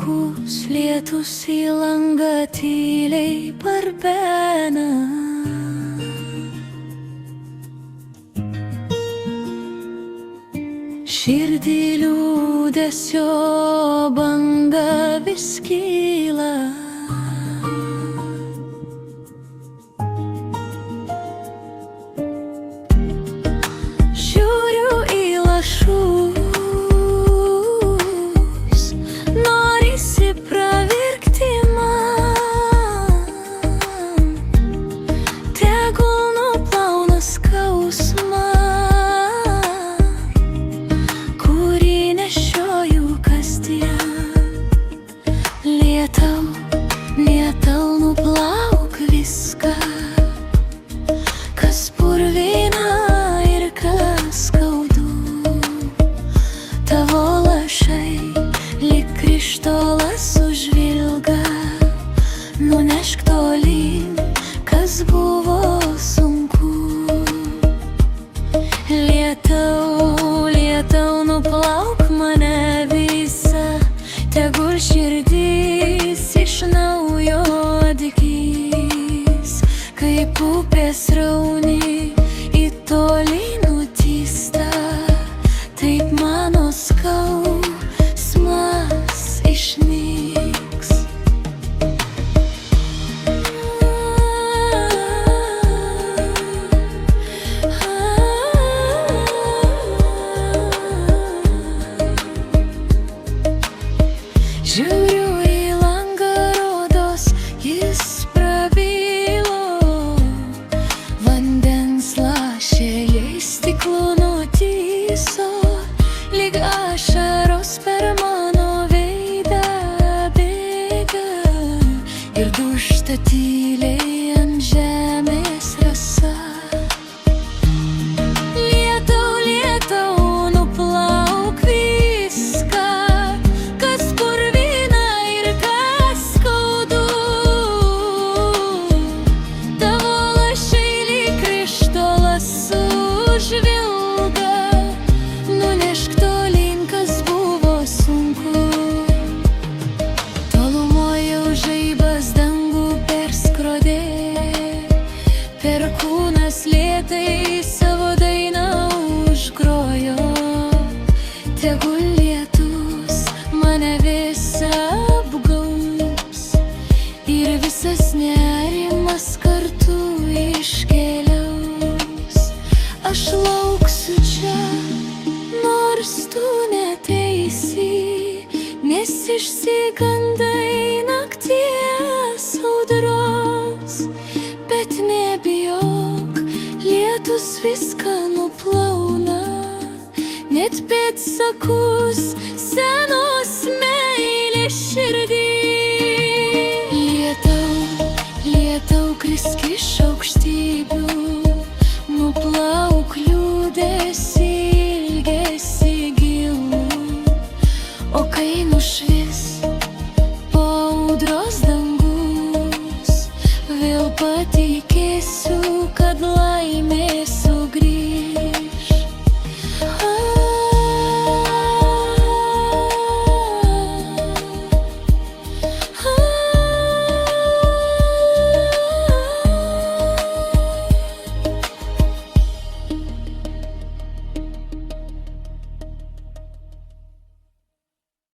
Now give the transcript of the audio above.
sunkus, lietus į langą tyliai barbena. Širdį liūdesio banga vis kyla. Žiūriu į lašus, norisi pravirkti man. Tegul nuplauna skausmą, kurį nešioju kasdien. Lietau, lietau, nuplauk viską, kas purvina ir kas skaudu. Tavo lašai lyg krištolas užvilga. Nunešk tolyn, kas buvo sunku. Lietau, lietau, nuplauk mane visą, tegul širdis iš naujo atgis. Kaip upės srauni į tolį nutįsta, taip mano skausmas išnyks. Žiūriu į langą, rodos jis prabilo. Vandens lašeliai stiklo nutįso, lyg ašaros per mano veidą bėga. Ir dūžta tyliai ant žemės rasa. Lietau, lietau, nuplauk viską, kas purvina ir kas skaudu. Tavo lašai lyg krištolas užvilga. Nunešk tolyn, kas buvo sunku. Tolumoje jau žaibas dangų perskrodė, perkūnas lėtai savo dainą užgrojo. Tegul lietus mane visą apgaubs ir visas nerimas kartu iškeliaus. Aš lauksiu čia, nors tu neteisi, nes išsigandai nakties audros. Bet nebijok, lietus viską nuplauna, net pėdsakus senos meilės širdį. Lietau, lietau, krisk iš aukštybių, nuplauk liūdesį, ilgesį gilų. O kai nušvis po audros dangus, vėl patikėsiu, kad